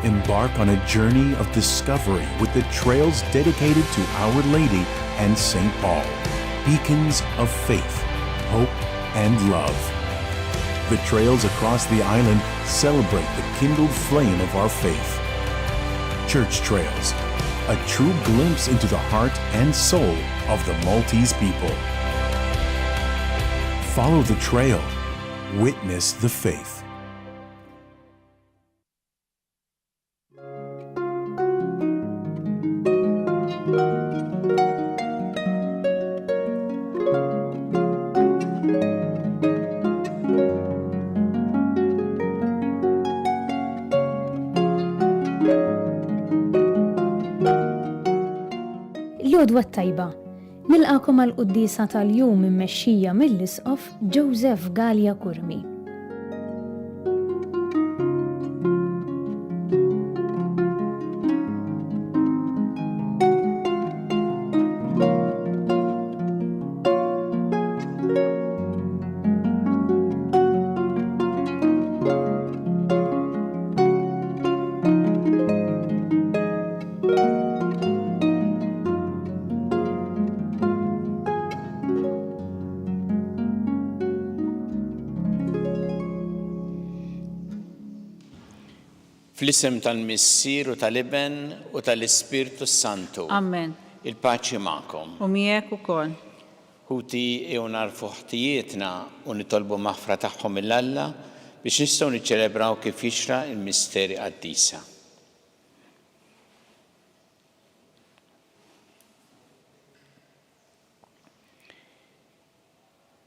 Embark on a journey of discovery with the trails dedicated to Our Lady and St. Paul, beacons of faith, hope, and love. The trails across the island celebrate the kindled flame of our faith. Church Trails, a true glimpse into the heart and soul of the Maltese people. Follow the trail, witness the faith. L-għodwa tajba, nilqakom għal-quddisa tal-jum immexxija mill-Isqof Joseph Gallia Kurmi. Fl-isem tal-Missier u tal-Iben u tal-Ispirtu Santu. Amen. Il-paċi ma'kom. U miegħek ukoll. Ħuti narfu ħtijietna u nitolbu maħfra tagħhom mill-Alla biex nistgħu niċċelebraw kif jixra il-misteri qaddisa.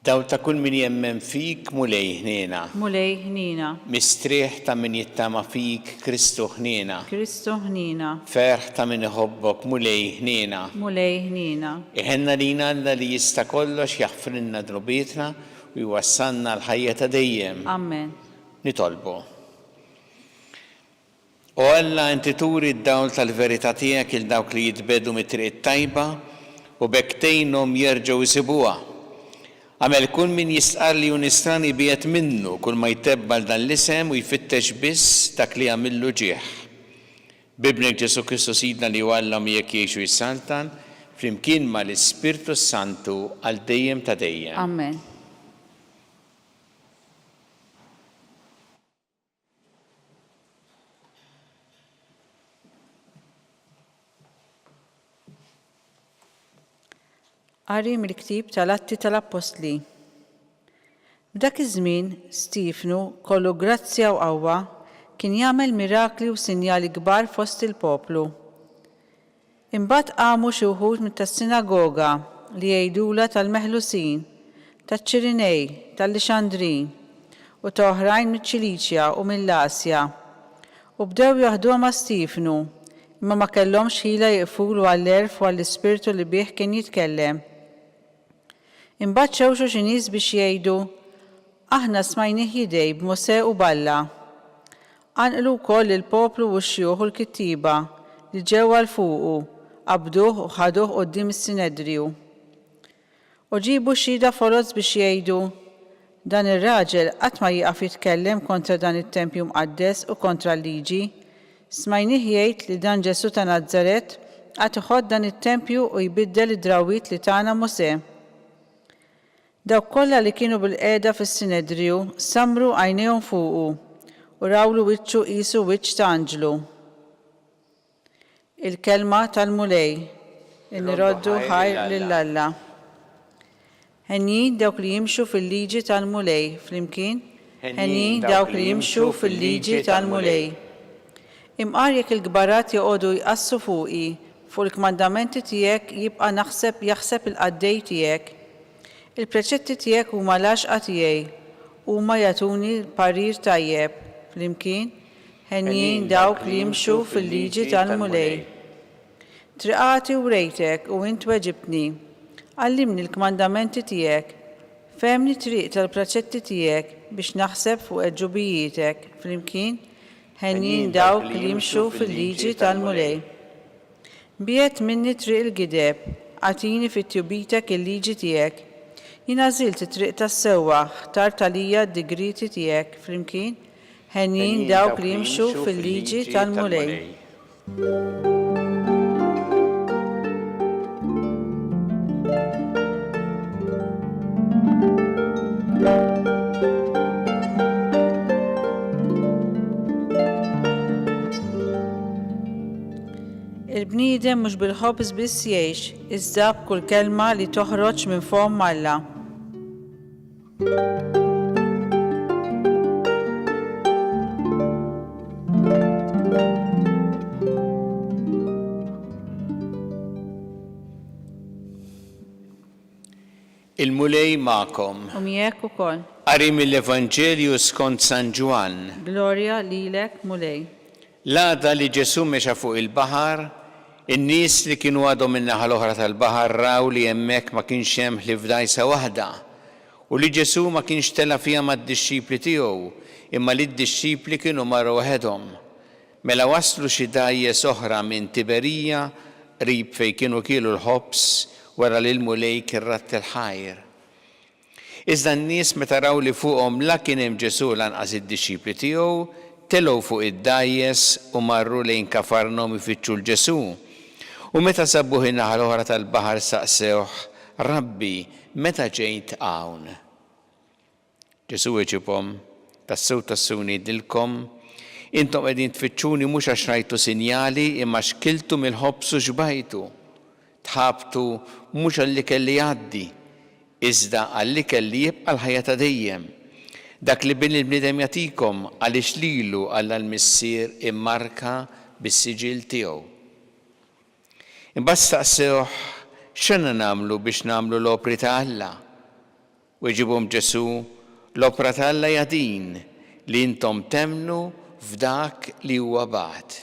Daw ta' kull min jemmen fik mulej ħniena. Mulej ħniena. Mistrieħ ta' min jittama fik Kristu ħniena. Kristu ħniena. Ferħ ta' min iħobbok mulej ħniena. Mulej ħniena. Iħenna lina Alla li jista' kollox jaħfrilna drobietna u jwassalna l-ħajja ta' dejjem. Amen. Nitolbu. O Alla inti turi d-dawl tal-verità tiegħek il dawk li jitbedu mit-triq tajba u bekk tgħinhom jerġgħu jsibuha. Għamel kull min jisqar li unistrani biet minnu kull ma jtebbal dan l-isem u jfittex biss dak li għamillu ġieħ. Bibnek Ġesu Kristu Sidna li għalla miegħek jiexu jissaltan, flimkien ma l-Ispirtu Santu għal dejjem ta' dejjem. Amen. Qari mill-ktieb tal-Atti tal-Apostli. F'dak iż-żmien Stifnu kollu grazzja u qawwa kien jagħmel mirakli u sinjali kbar fost il-poplu. Imbagħad qamu xi wħud tas-sinagoga li jgħidula tal-Meħlusin, taċ-Ċirinej, tal-Lixandrin u ta' oħrajn miċ-Ċiliċja u mill-Asja u bdew jaħduha ma' Stifnu, imma ma kellhomx ħila jiqfulu għall-erf u għall-Ispirtu li bih kien jitkellem. Imbagħad xewxu xi nies biex jgħidu, aħna smajnih jidej b'Mosè u Balla. Anqlu wkoll il-poplu u x-xjuħ u l-kittiba li ġew għal fuqu, qabduh u ħaduh quddiem is-Sinedriju. U ġibu xhieda foloz biex jgħidu, dan ir-raġel qatt ma jieqaf jitkellem kontra dan it-tempju mqaddes u kontra l-liġi. Smajnih jgħid li dan Ġesu ta' Nażaret qatt iħodd dan it-tempju u jbiddel id-drawwiet li tagħna Mosè. Dawk kollha li kienu bil-qiegħda fis-Sinedriju samru għajnejhom fuqu u rawlu wiċċu qisu wiċċ ta' anġlu. Il-kelma tal-mulej, inroddu ħajr lill-Alla. Ħenjin dawk li jimxu fil-liġi tal-mulej, flimkien, ħenjin dawk li jimxu fil-liġi tal-mulej. Imqar jekk il-gbarat joqogħdu jqassu fuqi fuq il-kmandamenti tiegħek jibqa' jaħseb il-qaddej tiegħek. Il-preċetti tiegħek huma l-għaxqa tiegħi huma jagħtuni parir tajjeb flimkien ħenjin dawk li jimxu fil-liġi tal-mulej. Triqati u rejtek u int weġibtni, għallimni l-kmandamenti tiegħek, femni triq tal-preċetti tiegħek biex naħseb fuq ġubijietek flimkien ħenjin dawk li jimxu fil-liġi tal-mulej. Biet minni triq il-gideb, għatini fit-tjubitek il-liġi tiegħek. Jina żilt it-triq tas-sewwa ħtar talija d-digriti tiegħek flimkien ħenjin dawk li jimxu fil-liġi tal-mulej. Il-bniedem mhux bil-ħobż biss jgħix, iżda b'kull kelma li toħroġ minn fom Alla. Il-mulej ma'kom. Miegħek ukoll. Qari mill-Evanġelju skont San Ġwan. Glorja lilek mulej. L-għada li Ġesu mexa fuq il-baħar, in-nies li kienu għadhom min-naħa l-oħra tal-baħar raw li hemmhekk ma kienx hemm ħlief dgħajsa waħda u li Ġesu ma kienx tela fiha mad-dixxipli tiegħu, imma li d-dixxipli kienu marru waħedhom. Mela waslu xi dgħajjes oħra minn Tiberija qrib fejn kienu kielu l-ħobs wara li l-mulej kien ratt il-ħajr. Iżda n-nies meta raw li fuqhom la kien hemm Ġesu lanqas id-dixxipli tiegħu, telgħu fuq id-dgħajjes u marru lejn Kafarnawm ifittxu l-Ġesu. U meta sabbuh in-naħa l-oħra tal-baħar saqsewh, Rabbi, meta ġejt hawn? Ġesu weġibhom, tassew ngħidilkom, intom qegħdin tfittxuni mhux għax rajtu sinjali imma xkiltu mill-ħobs u xbajtu. Tħabtu mhux għalli kelli jgħaddi, iżda għalli kelli jibqa' l-ħajja ta' dejjem. Dak li bin il-bniedem jagħtikom għaliex lilu Alla l-missier immarka bis-siġil tiegħu. Imbagħad staqsewh x'għandna nagħmlu biex nagħmlu l-opri ta' Alla. Weġibhom Ġesu, l-opra ta' Alla hija din li intom temmnu f'dak li huwa bagħad.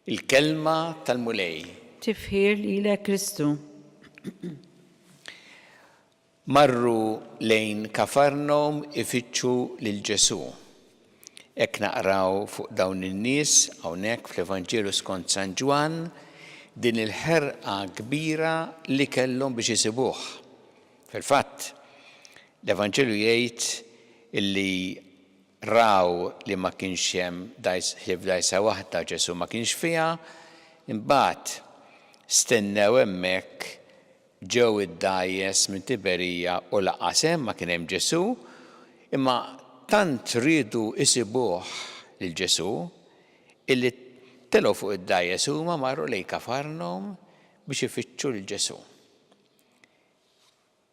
Il-kelma tal-mulej. Tifħir lilek Kristu. Marru lejn Kafarnawm ifittxu lil Ġesu. Hekk naqraw fuq dawn in-nies hawnhekk fl-Evanġelju skont San Ġwan din il-ħerqa kbira li kellhom biex isibuh. Fil-fatt, l-Evanġelju jgħid illi raw li ma kienx hemm ħlief dgħajsa waħda Ġesu ma kienx fiha, imbagħad stennew hemmhekk ġew id-dgħajjes minn Tiberija u lanqas hemm ma kien hemm Ġesu, imma tant riedu isibuh lil Ġesu illi telgħu fuq id-dgħajjes huma marru lejn Kafarnawm biex ifittxu lil Ġesu.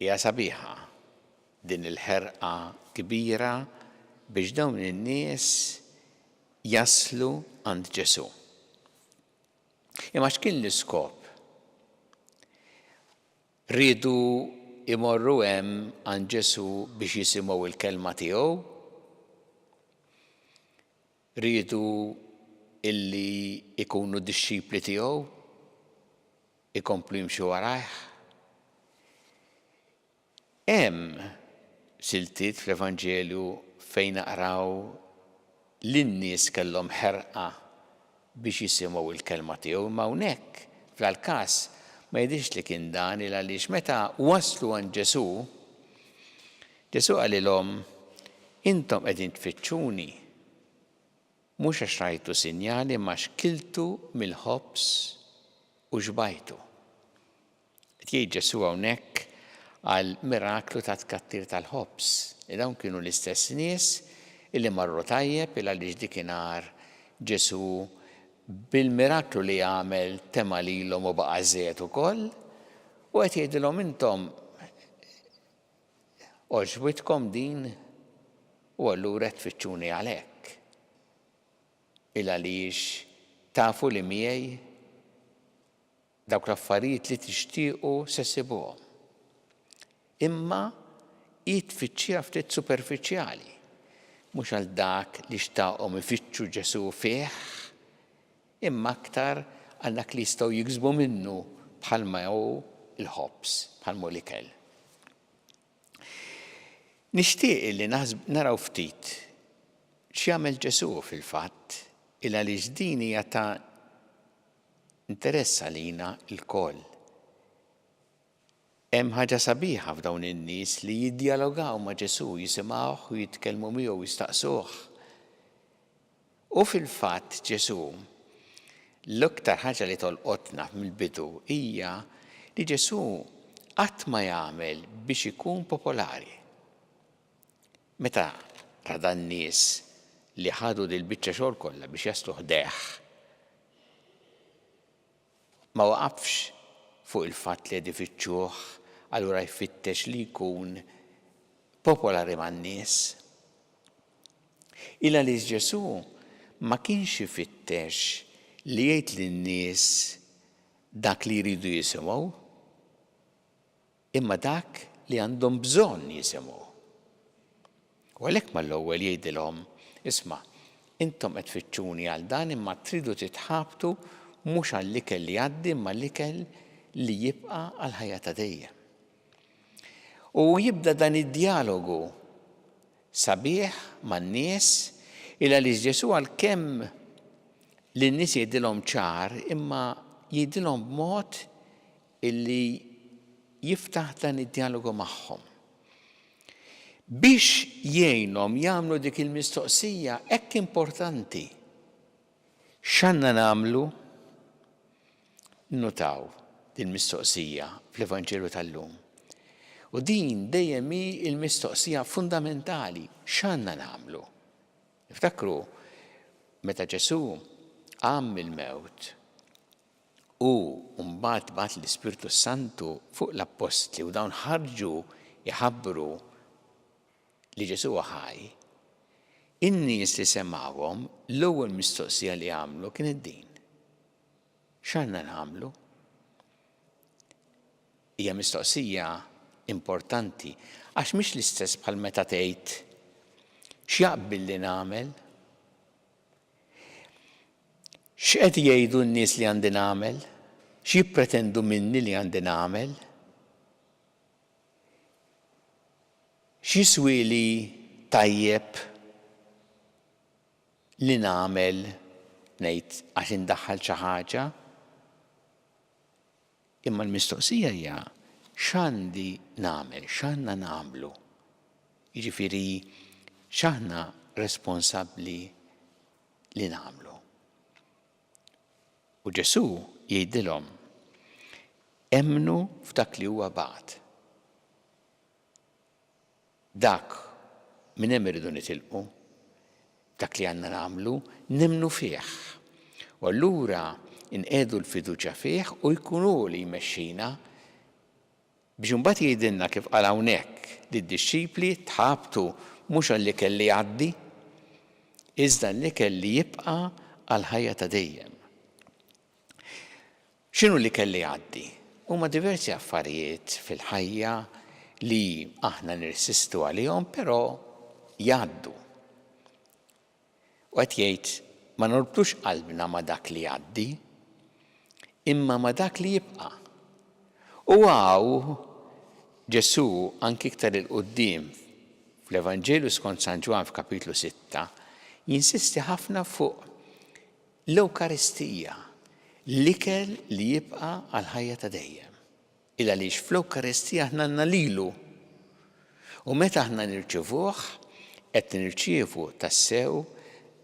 Hija sabiħa din il-ħerqa kbira biex dawn in-nies jaslu għand Ġesu. Imma x'kien l-iskop? Riedu imorru hemm għand Ġesu biex jisimgħu il-kelma tiegħu? Riedu illi ikunu d-dixxipli tiegħu? Ikomplu jimxu warajh? Hemm siltiet fl-Evanġelju fejn naqraw lin-nies kellhom ħerqa biex jisimgħu il-kelma tiegħu, imma hawnhekk fl-każ ma jidhirx li kien dan il għaliex meta waslu għand Ġesu, Ġesu qalilhom intom qegħdin tfittxuni mhux għax rajtu sinjali ma xkiltu mill-ħobs u xbajtu. Qed jgħid Ġesu hawnhekk għal miraklu ta' tkattir tal-ħobs. Dawn kienu l-istess nies illi marru tajjeb il għaliex dikinhar Ġesu bil-miraklu li għamel tema lilhom u baqa' żejjed ukoll u qed jgħidilhom intom oġbitkom din u allura tfittxuni għalhekk. Il għaliex tafu li miegħi dawk l-affarijiet li tixtiequ se ssibuhom. Imma jitfittxija ftit superfiċjali, mhux għal dak li xtaqhom ifittxu Ġesu fih, imma aktar għal dak li jistgħu jiksbu minnu bħalma hu il-ħobs, bħalma l-ikel. Nixtieq li naraw ftit x'jagħmel Ġesu fil-fatt il għaliex din hija ta' interess għalina l-koll. Hemm ħaġa sabiħa f'dawn in-nies li jiddialogaw ma' Ġesu, jisimgħuh u jitkellmu miegħu jistaqsuh. U fil-fatt Ġesu l-iktar ħaġa li tolqotna mill-bidu hija li Ġesu qatt ma jagħmel biex ikun popolari. Meta rada n-nies li ħadu dil-biċċa xogħol kollha biex jaslu ħdeħ, ma waqafx fuq il-fatt li jfittxuh allura jfittex li jkun popolari man-nies. Illa li Ġesu ma kienx ifittex li jgħid lin-nies dak li jridu jisimgħu, imma dak li għandhom bżonn jisimgħu. U għalhekk mal-ewwel jgħidilhom, isma' intom qed tfittxuni għal dan imma tridu titħabtu mhux għall-ikel li jgħaddi imma l-ikel li jibqa' għal ħajja ta' dejjem. U jibda dan id-dialogu sabiħ man-nies illa li Ġesu għalkemm lin-nies jgħidilhom ċar imma jgħidilhom b'mod illi jiftaħ dan id-dialogu magħhom. Biex jgħinhom jagħmlu dik il-mistoqsija hekk importanti. X'għandna nagħmlu? Nnotaw din mistoqsija fl-Evanġelu tal-lum. U din dejjem hi l-mistoqsija fundamentali x'għandna nagħmlu. Iftakru meta Ġesu qam mill-mewt u mbagħad bagħat l-Ispiritu Santu fuq l-Apostli u dawn ħarġu jħabbru li Ġesu ħaj, in-nies li semgħuhom l-ewwel mistoqsija li għamlu kienet din. X'għandna nagħmlu? Hija mistoqsija importanti għax mhix l-istess bħal meta tgħid x'jaqbel li nagħmel? X'qed jgħidu n-nies li għandi nagħmel? X'jippretendu minni li għandi nagħmel? X'jiswili tajjeb li nagħmel ngħid għax indaħħal xi ħaġa? Imma l-mistoqsija hija x'għandi nagħmel, x'għandna nagħmlu. Jiġifieri x'aħna responsabbli li nagħmlu. U Ġesu jgħidilhom emmnu f'dak li huwa bagħad. Dak minn hemm irridu nitilqu, dak li għandna nagħmlu nemnu fih. U allura inqedu l-fiduċja fih u jkunu li jmexxina biex imbagħad jgħidilna kif qal hawnhekk li d-dixxipli tħabtu mhux għall-ikel li jgħaddi, iżda l-ikel li jibqa' għal ħajja ta' dejjem. X'inhu l-ikel li jgħaddi? Huma diversi affarijiet fil-ħajja li aħna nirsistu għalihom, però jgħaddu. U qed jgħid ma norbtux qalbna ma' dak li jgħaddi, imma ma' dak li jibqa'. U Ġesu anki iktar il-qudiem fl-Evanġelu skont San Ġwan f'kapitlu 6 jinsisti ħafna fuq l-Ewkaristija, l-ikel li jibqa' għal ħajja ta' dejjem. Illa għaliex fl-Ewkaristija aħna għandna lilu. U meta aħna nirċevuh, qed nirċievu tassew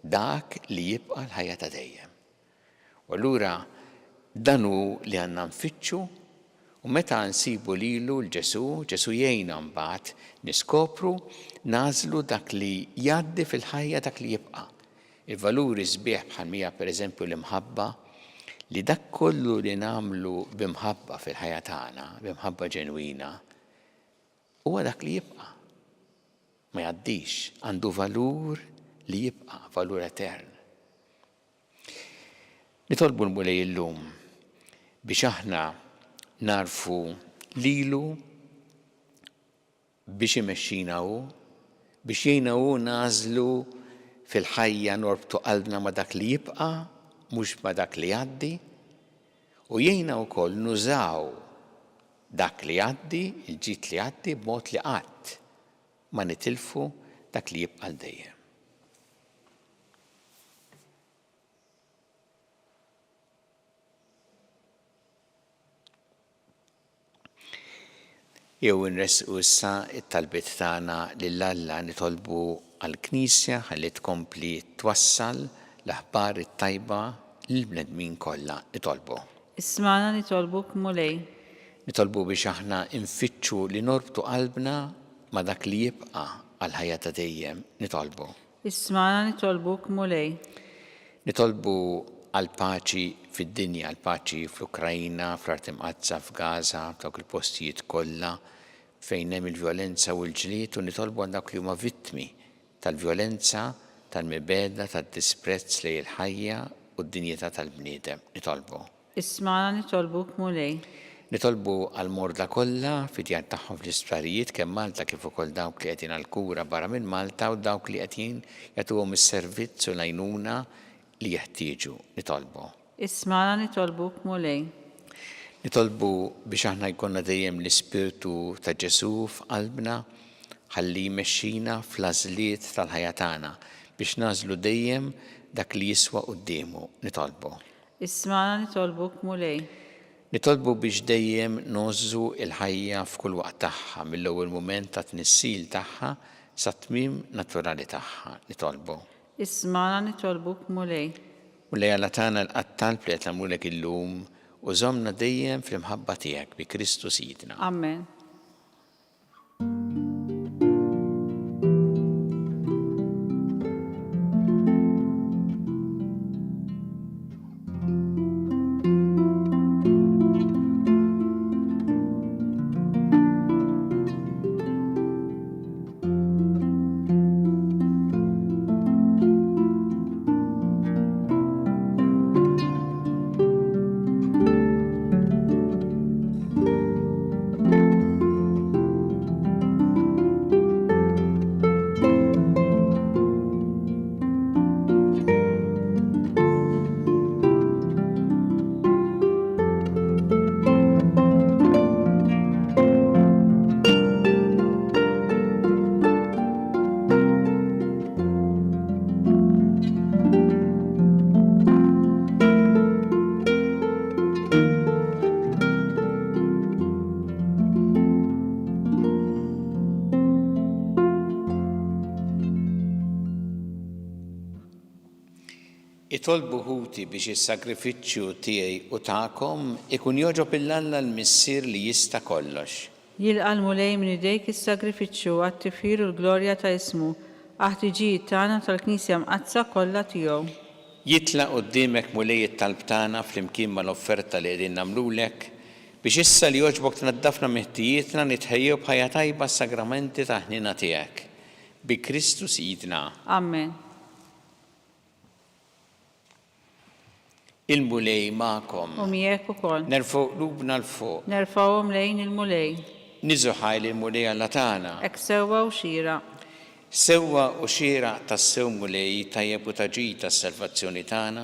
dak li jibqa' l-ħajja ta' dejjem. U allura dan hu li għandna nfittxu u meta nsibu lilu l-Ġesu, Ġesu jgħinna mbagħad niskopru nażlu dak li jgħaddi fil-ħajja dak li jibqa'. Il-valuri sbieħ bħal mija pereżempju l-imħabba, li dak kollu li nagħmlu b'imħabba fil-ħajja tagħna, b'imħabba ġenwina, huwa dak li jibqa'. Ma jgħaddix, għandu valur li jibqa', valur etern. Nitolbu l-mulej illum biex aħna narfu lilu biex imexxina hu, biex jgħinna hu nażlu fil-ħajja norbtu qalbna ma' dak li jibqa' mhux ma' dak li jgħaddi, u jgħinna wkoll nużaw dak li jgħaddi, il-ġid li jgħaddi b'mod li qatt ma nitilfu dak li jibqa' dejjem. Jew inresqu issa it-talbiet tagħna lill-Alla nitolbu għall-Knisja ħalli tkompli twassal l-aħbar it-tajba lill-bnedmin kollha nitolbu. Ismana nitolbuk mulej. Nitolbu biex aħna nfittxu li norbtu qalbna ma' dak li jibqa' għal ħajja ta' dejjem nitolbu. Ismana nitolbuk mulej. Nitolbu għal paċi fid-dinja, għal paċi fl-Ukrajna, fl-Art Imqazza, f'Gaza, dawk il-postijiet kollha fejn hemm il-vjolenza u l-ġlied u nitolbu għal dawk li huma vittmi tal-vjolenza, tal-mibeda, tad-disprezz lejn il-ħajja u d-dinjità tal-bniedem. Nitolbu. Ismana nitolbuk mulej. Nitolbu għal morda kollha fid-djar tagħhom fl-isptarijiet kemm Malta kif ukoll dawk li qed għall-kura barra minn Malta u dawk li qed jagħtuhom is-servizz u l-għajnuna li jeħtieġu nitolbu. Ismana nitolbuk mulej. Nitolbu biex aħna jkollna dejjem l-Ispirtu ta' Ġesu f'qalbna ħalli jmexxina fl-għażliet tal-ħajja tagħna biex nażlu dejjem dak li jiswa qudiemu nitolbu. Ismana nitolbuk mulej. Nitolbu biex dejjem nożżu il-ħajja f'kull waqt tagħha mill-ewwel mument ta' tnissil tagħha sa tmiem naturali tagħha nitolbu. Ismana nitolbuk mulej. U lejla tagħna l-qattalb li qed nagħmlulek illum u żommna dejjem fl-imħabba tiegħek bi Kristu Sidna. Amen. Itolbu ħuti biex is-sagrifiċċju tiegħi u tagħkom ikun joġob il-Alla l-missier li jista' kollox. Jilqa' l-mulej minn idejk is-sagrifiċċju għat-tifir u l-glorja ta' ismu aħtiġijiet tagħna tal-Knisja mqazza kollha tiegħu. Jitlaq quddiemek mulej it-talb tagħna flimkien mal-offerta li qegħdin nagħmlulek biex issa li jogħġbok tnaddafna meħtijietna nitħejjew b'ħajja tajba s-sagramenti ta' ħnina tiegħek. Bi Kristu Sidna. Amen. Il-mulej magħkom. U miegħek ukoll. Nerfgħu qlubna l-fuq. Nerfgħuhom lejn il-mulej. Niżu ħajli l-mulej Alla tagħna. Hekk sewwa u xira. Sewwa u xira tas-sew mulej tajjeb u taġid tas-salvazzjoni tagħna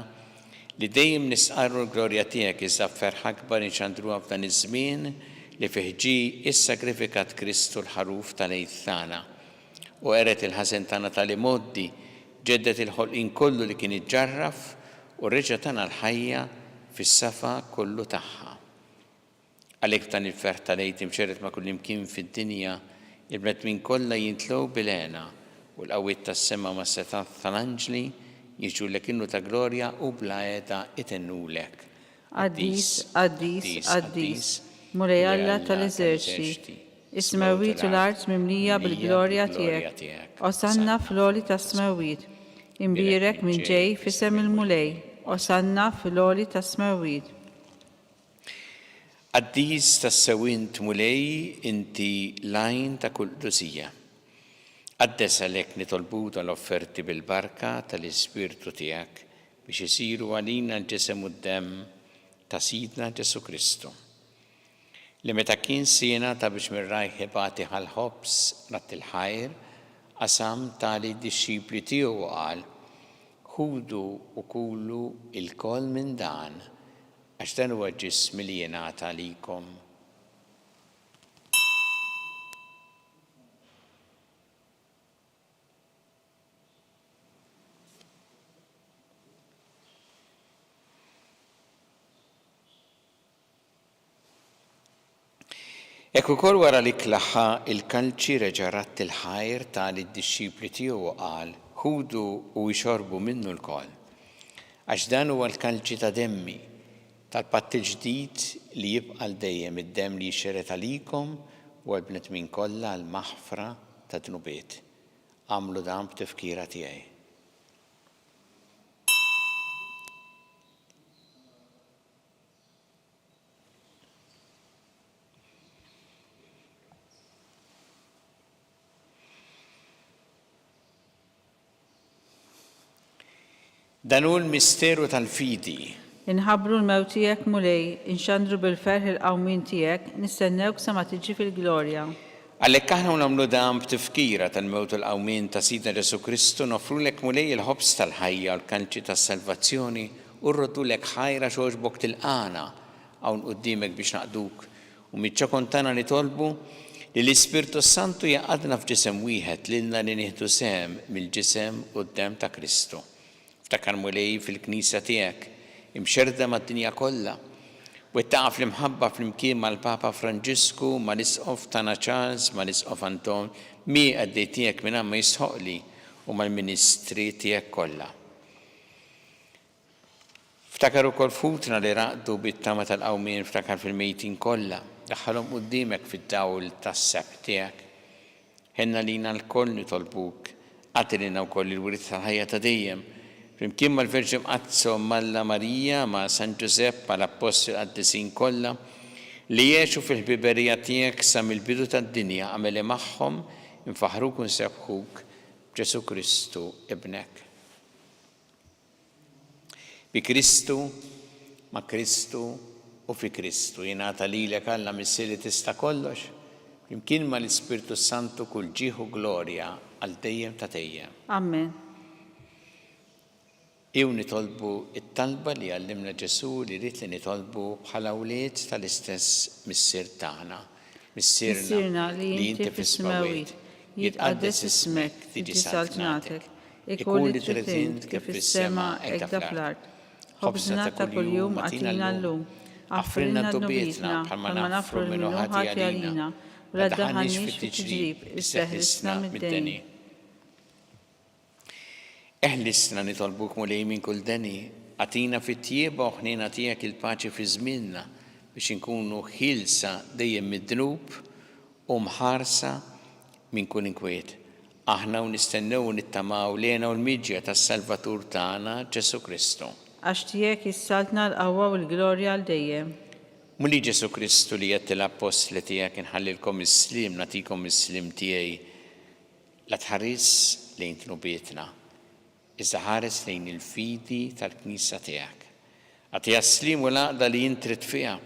li dejjem nisqarru l-glorja tiegħek iżda ferħ akbar inxandruha f'dan iż-żmien li fih ġie issagrifikat Kristu l-ħaruf tal-għid tagħna u qeret il-ħażen tagħna tal-imoddi ġeddet il-ħolqien kollu li kien iġġarraf u reġa' tagħna l-ħajja fis-safa kollu tagħha. Għalhekk dan il-ferħ tal-għid imxerret ma' kull imkien fid-dinja il-bnedmin kollha jintlew bil-għena u l-qawwiet tas-sema ma' setat tal-anġli jiġulek innu ta' glorja u bla qiegħda itennulek. Qaddis, qaddis, qaddis, mulej Alla tal-eżerċiti, is-smewwiet u l-art mimlija bil-glorja tiegħek. Osanna fl-għoli tas-smewwiet, imbierek minn ġej f'isem il-mulej. Osanna fil-għoli tas-smewwiet. Qaddis tas-sewwint mulej inti lajn ta' kull qdusija. Qaddes għalhekk nitolbu tal-offerti bil-barka tal-Ispirtu tiegħek biex isiru għalina l-ġisem u d-demm ta' Sidna Ġesu Kristu. Li meta kien siena ta' biex mir-rajħ ħibati ħal-ħobs rat il-ħajr qasam tali d-dixxipli tiegħu qal ħudu u kulu il-kol minn dan għax dan huwa ġismi li jingħata għalikom. Ekku kol wara li klaħħa il-kalċi reġa' ratti l-ħajr tal-id-disċipli tiegħu u qal ħudu u jxorbu minnu l-kol. Għax dan huwa l-kalċi ta' demmi tal-patt il-ġdid li jibqa' l-dejjem id-demm li jxeret għalikom u għall-bnedmin kollha l-maħfra ta' dnubiet. Għamlu dan b'tifkira tiegħi. Dan hu l-misteru tal-fidi. Inħabbru l-mewt tiegħek mulej, inxandru bil-ferħ il-qawmin tiegħek, nistennewk sa ma tiġi fil-glorja. Għalhekk aħna nagħmlu dan b'tifkira tal-mewt u l-qawmin ta' Sidna Ġesu Kristu nofrulek mulej il-ħobs tal-ħajja u l-kalċi tas-salvazzjoni u rrodulek ħajra xogħġbok tilqana hawn quddiemek biex naqduk u miċ-ċokon tagħna nitolbu li l-Ispirtu Santu jaqadna f'ġisem wieħed lilna li nieħdu sehem mill-ġisem u d-demm ta' Kristu. Ftakar mulej fil-Knisja tiegħek imxerda mad-dinja kollha u taqaf l-imħabba fl-imkien mal-Papa Franġisku, mal-Isqof tagħna Charles, mal-Isqof Anton, mi għaddej tiegħek minn ma jisħoqli u mal-ministri tiegħek kollha. Ftakar ukoll futna li raqdu bit-tama tal-qawmien ftakar fil-mejtin kollha, daħħalhom quddiemek fid-dawl tas-seb tiegħek. Ħenna lina l-koll nitolbuk, għatilina wkoll il-wirid tal-ħajja ta' dejjem. Flimkien mal-Verġi Mqazzo Malla Marija ma' San Giuseppe mal-Apostoli qaddisin kollha li jgħixu fil-ħbiberija tiegħek sa mill-bidu tad-dinja għameli magħhom infaħruk u nsebħuk b'Ġesu Kristu ibnek. Bi Kristu, ma' Kristu u fi Kristu jingħata lilek Alla missieri tista' kollox, flimkien mal-Ispirtu Santu kull ġieħu glorja għal dejjem ta' dejjem. Amen. Jew nitolbu it-talba li għallimna Ġesu li rrid li nitolbu bħala wlied tal-istess missier tagħna. Missierna li inti fis-smawit, jitqaddes ismek, tiġi saltnatek, ikun li trid kif fis-sema hekk fl-ard. Ħobżna ta' kuljum għatina llum, affrilna d-nubietna bħalma nafru minnu ħati għalina, u la ddaħħalniex fit-tiġrib, isseħħisna mid-deni. Eħlisna nitolbuk mulej minn kull deni, għatina fit-tjieba u ħnina tiegħek il-paċi fi żmienna biex inkunu ħilsa dejjem mid-dnub u mħarsa minn kull inkwiet. Aħna u nistennew u nittamaw lena u l-miġja tas-Salvatur tagħna Ġesu Kristu. Għax tiegħek issaltna l-qawwa u l-glorja għal dejjem. Muli Ġesu Kristu li qed l-apostli tiegħek inħallilkom is-slim nagħtikom is-slim tiegħi la tħares lejn tnubietna. Iżda ħares lejn il-fidi tal-Knisja tiegħek. Għatija s-slim u l-għaqda li jintrid fiha,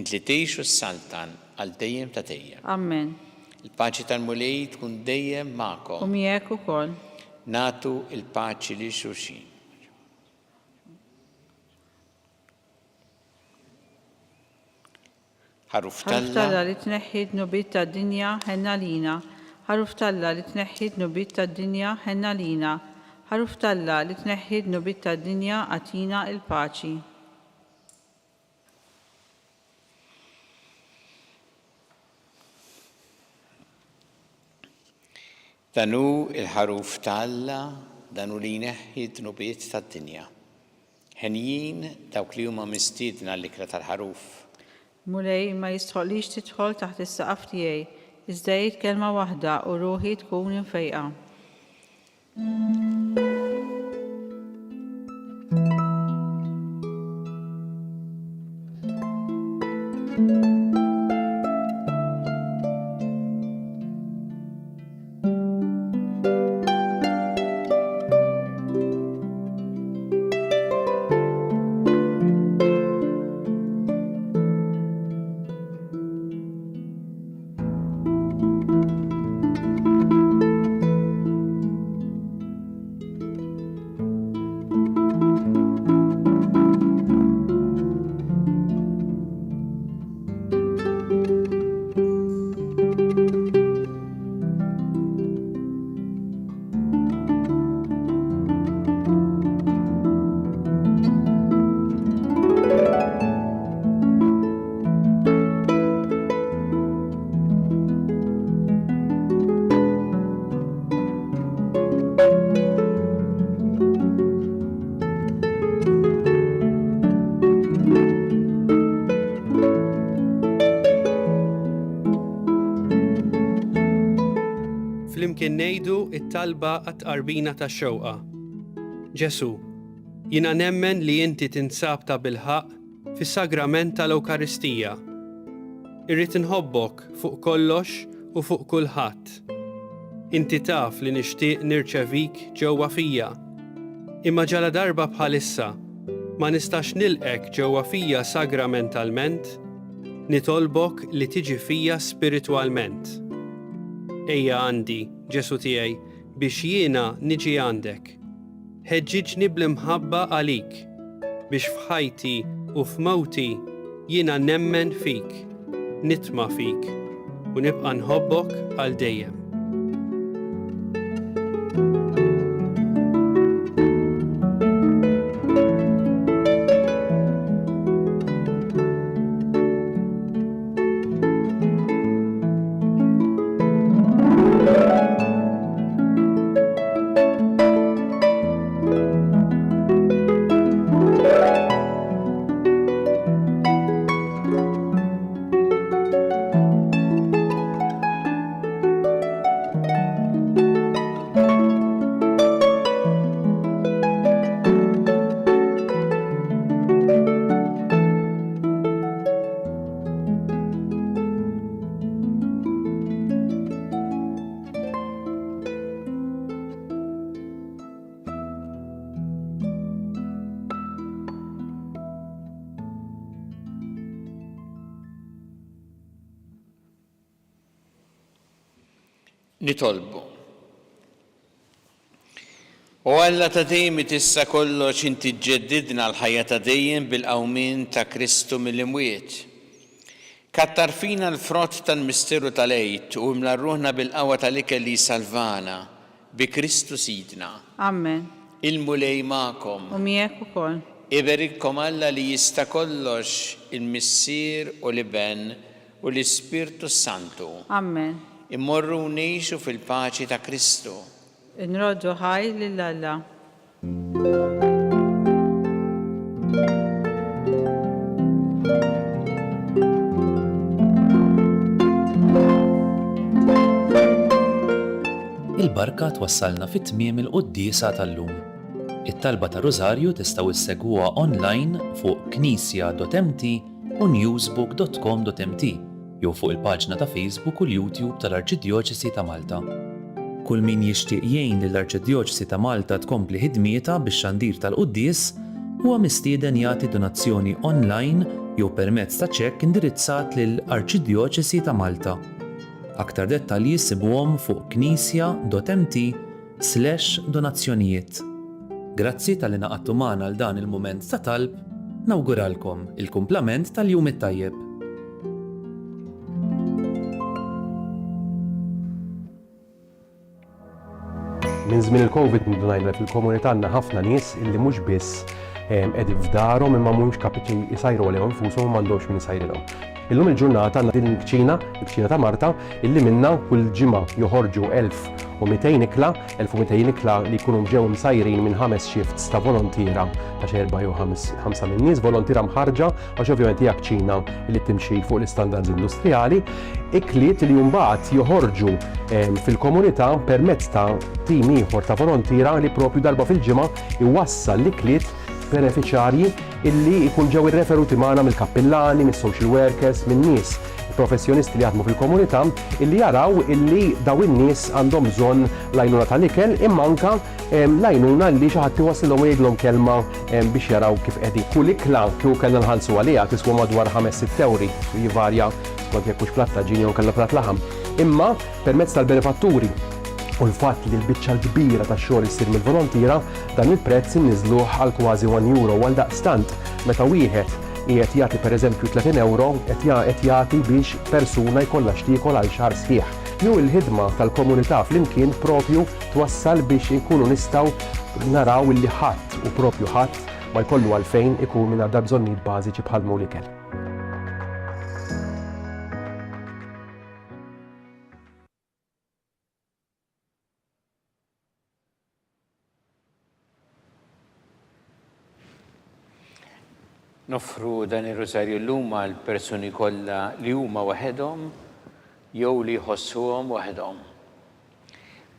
int li tgħixu s-saltan għal dejjem ta' dejjem. Amen. Il-paċi tal-mulej tkun dejjem magħkom. U miegħek ukoll. Nagħtu il-paċi li xulxin. Ħaruf Talla li tneħħi d-nubiet tad-dinja ħenna lina. Ħaruf Talla li tneħħi d-nubiet tad-dinja ħenna lina. Ħaruf Talla li tneħħi d-nubiet tad-dinja għatina il-paċi. Danu il-ħaruf Talla, danu li jneħħi d-nubiet tad-dinja. Ħenjin dawk li huma mistiedna l-ikra tal-ħaruf. Mulej ma jistħoqlix tidħol taħt is-saqaf tiegħi, iżda jgħid kelma waħda u ruħi tkun infejqa. ngħidu it-talba għat-qarbina tax-xewqa. Ġesu, jiena nemmen li inti tinsab ta' bilħaq fis-sagrament tal-Ewkaristija. Irrid inħobbok fuq kollox u fuq kulħadd. Inti taf li nixtieq nirċevik ġewwa fija. Imma ġala darba bħalissa ma nistax nilqek ġewwa fija sagramentalment, nitolbok li tiġi fija spiritwalment. Ejja għandi, Ġesu tiegħi, biex jiena niġi għandek. Ħeġġiġni bl-imħabba għalik, biex f'ħajti u f'mawti jiena nemmen fik, nitma' fik, u nibqa' nħobbok għal dejjem. Nitolbu. U Alla ta' dejjem tissa kollox inti ġġeddidna l-ħajja ta' dejjem bil-qawmin ta' Kristu mill-imwiet. Kattar fina l-frott tal-misteru tal-għid u imla rruħna bil-qawwa tal-ikel li salvana bi Kristu sidna. Amen. Il-mulej ma'kom. U miegħek ukoll. Iberikkom Alla li jista' kollox il-Missier u l-Iben u l-Ispirtu Santu. Amen. Immorru ngħixu fil-paċi ta' Kristu. Nroddu ħaj lil Alla. Il-barka twassalna fit-tmiem il-qudiesa tal-lum. It-talba ta' Rożarju tistgħu issegwuha online fuq knisja.mt u newsbook.com.mt jew fuq il-paġna ta' Facebook u l-YouTube tal-Arċidjoċesi ta' Malta. Kull min jixtieq jgħin lill-Arċidjoċesi ta' Malta tkompli ħidmietha bix-xandir tal-quddies huwa mistieden jagħti donazzjoni online jew permezz ta' ċekk indirizzat lill-Arċidjoċesi ta' Malta. Aktar dettalji sibuhom fuq knisja.mt/donazzjonijiet. Grazzi tal-li naqadtu magħna għal dan il-mument ta' talb, nawguralkom il-kumplament tal-jum it-tajjeb. Minn żmien il-Covid ngħidlek fil-komunità għandna ħafna nies illi mhux biss qegħdin f'darhom imma mhumiex kapaċi jsajru għalihom infushom u m'għandhomx min jsajrilhom. Illum il-ġurnata għandna din il-kċina ta' Marta illi minnha kull ġimgħa joħorġu 1200 ikla li jkunu ġew msajrin minn 5 shifts ta' volontira ta' 4 jew 5 minn nies volontira mħarġa għax ovvjament hija kċina li timxi fuq l-istandards industrijali, ikliet li mbagħad joħorġu fil-komunità permezz ta' tim ieħor ta' volontira li propju darba fil-ġimgħa iwassal l-ikliet beneficjarji illi jkun ġew irreferuti magħna mill-kappillani, mis-social workers, minn nies professjonisti li jaħdmu fil-komunità illi jaraw illi daw in-nies għandhom bżonn l-għajnuna tal-ikel imma anke l-għajnuna li xi ħadd iwassilhom jgħidlhom kelma biex jaraw kif qegħdin. Kull ikla kieku kellna nħallsu għaliha tiswa madwar 5-6 euro, jivarja skont jekk hux plattaġini jew kellha platt laħam. Imma permezz tal-benefatturi u l-fatt li l-biċċa l-kbira tax-xogħol issir mill-volontira dan il-prezz inniżluh għal kważi 1 euro għal daqstant meta wieħed qiegħed jagħti pereżempju 30 euro qed jagħti biex persuna jkollha x'tiekol għal xahar sħiħ. Jew il-ħidma tal-komunità flimkien propju twassal biex inkunu nistgħu naraw illi ħadd u propju ħadd ma jkollu għalfejn ikun mingħajr bżonnijiet bażiċi bħal l-ikel. Nofru dan ir-Rożarju llum għal persuni kollha li huma waħedhom jew li jħossuhom waħedhom.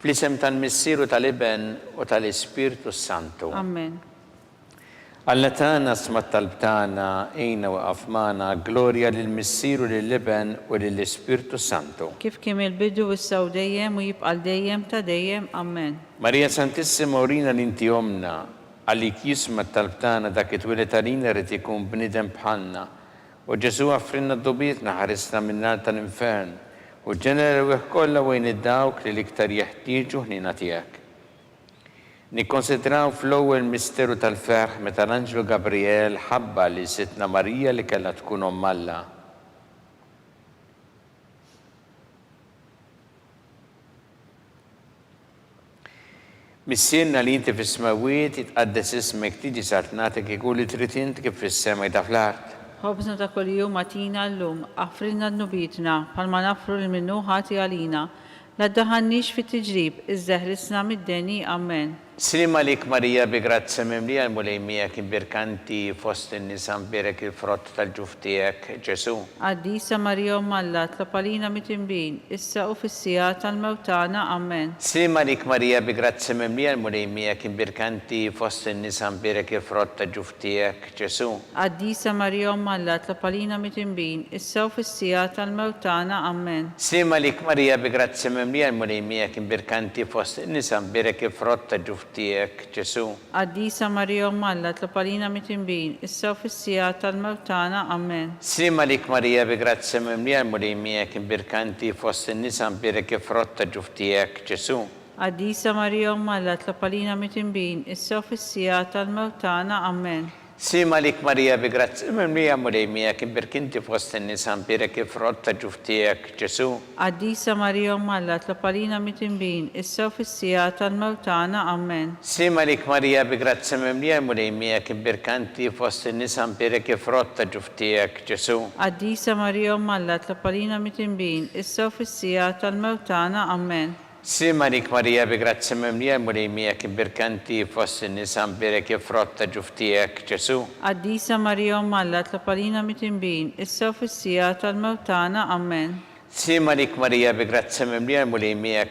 Fl-isem tal-Missieru tal-Iben u tal-Ispirtu Santu. Amen. Alla tagħna smat talbtana ejna waqaf magħna glorja lill-Missieru lill-Iben u lill-Ispirtu Santu. Kif kien il-bidu issa u dejjem u jibqa' dejjem ta' dejjem. Amen. Marija Santissima urina l-inti omna għalik jismat talbtana dak it-twilet għalina rrid ikun bniedem bħalna u Ġesu għaffrinna d-dubietna ħarisna min-nar tal-infern u ġenera kollha wejn id-dawk li l-iktar jeħtieġu ħnina tiegħek. Nikkonsidraw fl-ewwel misteru tal-ferħ meta l-Anġlu Gabriel ħabba li Sittna Marija li kellha tkun omm Alla. Missienna li inti fis-smawiet jitqaddes ismek tiġi sart nagħtek ikun li trid inti kif fis-sema jta fl-art. Ħobżna ta' kuljum atina llum, affrinna d-nubitna, bħalma nafru li minnu ħati għalina. La ddaħannix fit-tiġrib, iżdeħlisna mid-deni. Amen. Slim għalik Marija bi grazza mimlija l-mulejmija kien birkanti fost in-nisa mbirek il-frott tal-ġuf tiegħek Ġesu. Għaddisa Marija omm Alla, tlapalina mit-imbin, issa u fis-sija tal-mewtana. Amen. Slim għalik Marija bi grazza mimlija l-mulejmija kien birkanti fost in-nisa mbirek il-frott tal-ġuf tiegħek Ġesu. Għaddisa Marija omm Alla, tlapalina mit-imbin, issa u fis-sija tal-mewtana. Amen. Slim għalik Marija bi grazza mimlija l-mulejmija kien birkanti fost in-nisa mbirek il-frott tal-ġuf tiegħek Ġesu. Għaddisa Marija omm Alla, tlapalina mit-imbin, issa u fis-sija tal-mewtana. Amen. Slim għalik Marija bi grazza mimlija l-mulejmija kien birkanti fost in-nisa mbirek il-frott tal-ġuf tiegħek Ġesu. Għaddisa Marija omm Alla, tlapalina mit-imbin, issa u fis-sija tal-mewtana. Amen. Slim għalik Marija bi grazza mimlija l-mulejmija kien birkanti fost in-nisa mbirek il-frott tal-ġuf tiegħek Ġesu. Għaddisa Marija omm Alla, tlapalina mit-imbin, issa u fis-sija tal-mewtana. Amen. Slim għalik Marija bi grazza mimlija l-mulejmija kien birkanti fost in-nisa mbirek il-frott tal-ġuf tiegħek Ġesu. Għaddisa Marija omm Alla, tlapalina mit-imbin, issa u fis-sija tal-mewtana. Amen. Slim għalik Marija bi grazza mimlija l-mulejmija kien birkanti fost in-nisa mbirek il-frott tal-ġuf tiegħek Ġesu. Għaddisa Marija omm Alla, tlapalina mit-imbin, issa u fis-sija tal-mewtana. Amen. Slim għalik Marija bi grazza mimlija l-mulejmija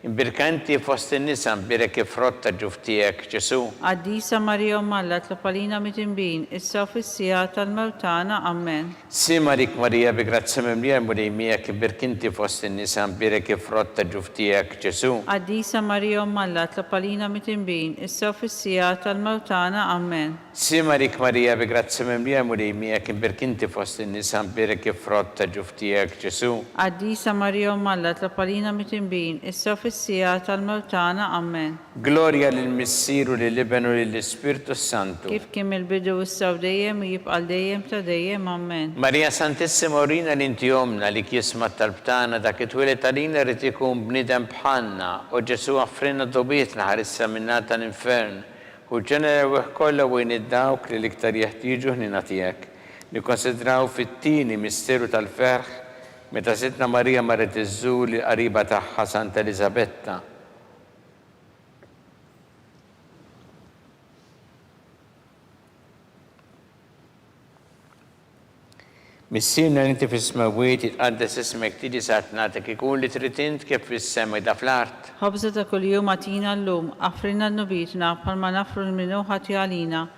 imbirkanti fost in-nisa mbirek il-frott tal-ġuf tiegħek Ġesu. Għaddisa Marija omm Alla, tlapalina mit-imbin, issa u fis-sija tal-mewtana. Amen. Slim għalik Marija bi grazza mimlija l-mulejmija imbirkanti fost in-nisa mbirek il-frott tal-ġuf tiegħek Ġesu. Għaddisa Marija omm Alla, tlapalina mit-imbin, issa u fis-sija tal-mewtana. Amen. Slim għalik Marija bi grazza mimlija l-mulejmija imbirkanti fost in-nisa mbirek il-frott tal-ġuf tiegħek Ġesu. Għaddisa Marija omm Alla, tlapalina mit-imbin, issa u fis-sija tal-mewtana. Amen. Glorja lill-Missieru lill-Iben u lill-Ispirtu Santu. Kif kien il-bidu issa u dejjem u jibqa' dejjem ta' dejjem. Amen. Marija Santissima urina l-inti omna li kismat talbtana dak it-twilet għalina rrid ikun bniedem bħalna u Ġesu għaffrinna d-dubietna ħarissa min-nar tal-infern u ġenera kollha wejn id-dawk li l-iktar jeħtieġu ħnina tiegħek. Nikkonsidraw fit-tieni misteru tal-ferħ meta Sittna Marija marret iżżur li qariba tagħha Santa Elisabetta. Missienna li inti fis-smawiet jitqaddes ismek tiġi sart nagħtek ikun li trid int kif fis-sema jta fl-art. Ħobża ta' kuljum atina llum, affrinna d-nubitna bħalma nafru l-minnu ħati għalina.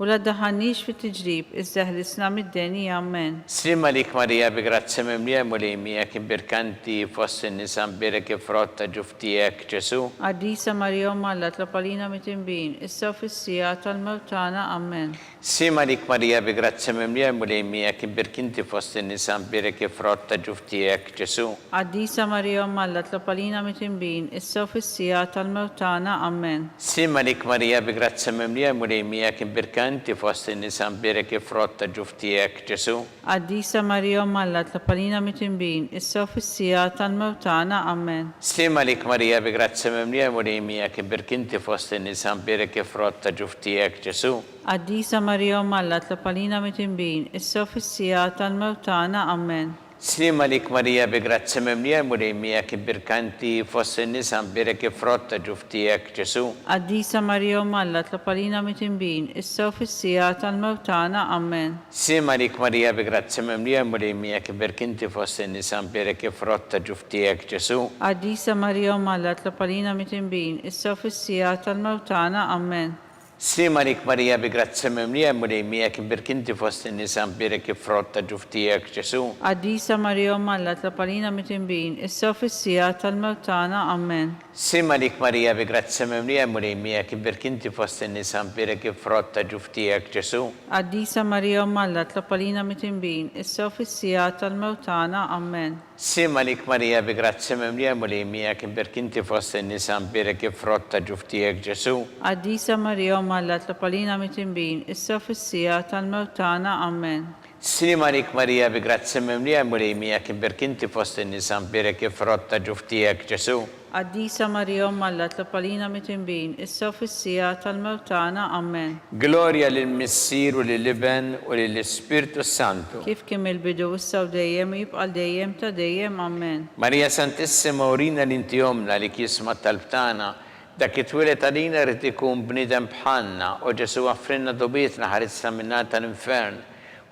U la ddaħannix fit-tiġrib, iżdeħlisna mid-deni. Amen. Slim għalik Marija bi grazza mimlija l-mulejmija kien birkanti fost in-nisa mbirek il-frott tal-ġuf tiegħek Ġesu. Għaddisa Marija omm Alla, tlapalina mit-imbin, issa u fis-sija tal-mewtana. Amen. Slim għalik Marija bi grazza mimlija l-mulejmija kien birkanti fost in-nisa mbirek il-frott tal-ġuf tiegħek Ġesu. Għaddisa Marija omm Alla, tlapalina mit-imbin, issa u fis-sija tal-mewtana. Amen. Slim għalik Marija bi grazza mimlija l-mulejmija kien birkanti fost in-nisa mbirek il-frott tal-ġuf tiegħek Ġesu. Għaddisa Marija omm Alla, tlapalina mit-imbin, issa u fis-sija tal-mewtana. Amen. Slim għalik Marija bi grazza mimlija l-mulejmija kien birkanti fost in-nisa mbirek il-frott tal-ġuf tiegħek Ġesu. Għaddisa Marija omm Alla, tlapalina mit-imbin, issa u fis-sija tal-mewtana. Amen. Slima lik Marija bi grazzi mimlija murejmija kibirkanti fost in-nisa mbirek frott ġuftijek Ġesu. Addisa Marija Malla tlapalina mitimbin, issa u fissija tal-mewt tagħna. Amen. Slima lik Marija bi grazzi mimlija murejmija kibirkinti fost in-nisa mbirek frott ġuftijek Ġesu. Addisa Marija Malla tlapalina mitimbin, issa u fissija tal-mewt tagħna. Amen. Slima lik Marija bi grazzi mimlija murejmija kibirkinti fost in-nisa mbirek frott ġuftijek Ġesu. Addisa Marija Malla tlapalina mitimbin, issa u fissija tal-mewt tagħna. Amen. Slima lik Marija bi grazzi mimlija murejmija kibirkinti fost in-nisa mbirek frott ġuftijek Ġesu. Addisa Marija Malla tlapalina mitimbin, issa u fissija tal-mewt tagħna. Amen. Slima lik Marija bi grazzi mimlija murejmija kibirkinti fost in-nisa mbirek frott ġuftijek Ġesu. Addisa Marija Malla tlapalina mitimbin, issa u fissija tal-mewt tagħna. Amen. Slima lik Marija bi grazzi mimlija murejmija kibirkinti fost in-nisa mbirek frott ġuftijek Ġesu. Addisa Marija Malla tlapalina mitimbin, issa u fissija tal-mewt tagħna. Amen. Gloria lill-Missier u lill-Iben u lill-Ispirtu Santu. Kif kien il-bidu issa u dejjem jibqa' dejjem ta' dejjem. Amen. Marija Santissima urina l-inti omna li kisma tal-btana dak it-twilet għalina rrid ikun bniedem bħalna u Ġesu għaffrinna dobietna ħarisna minna tal-infern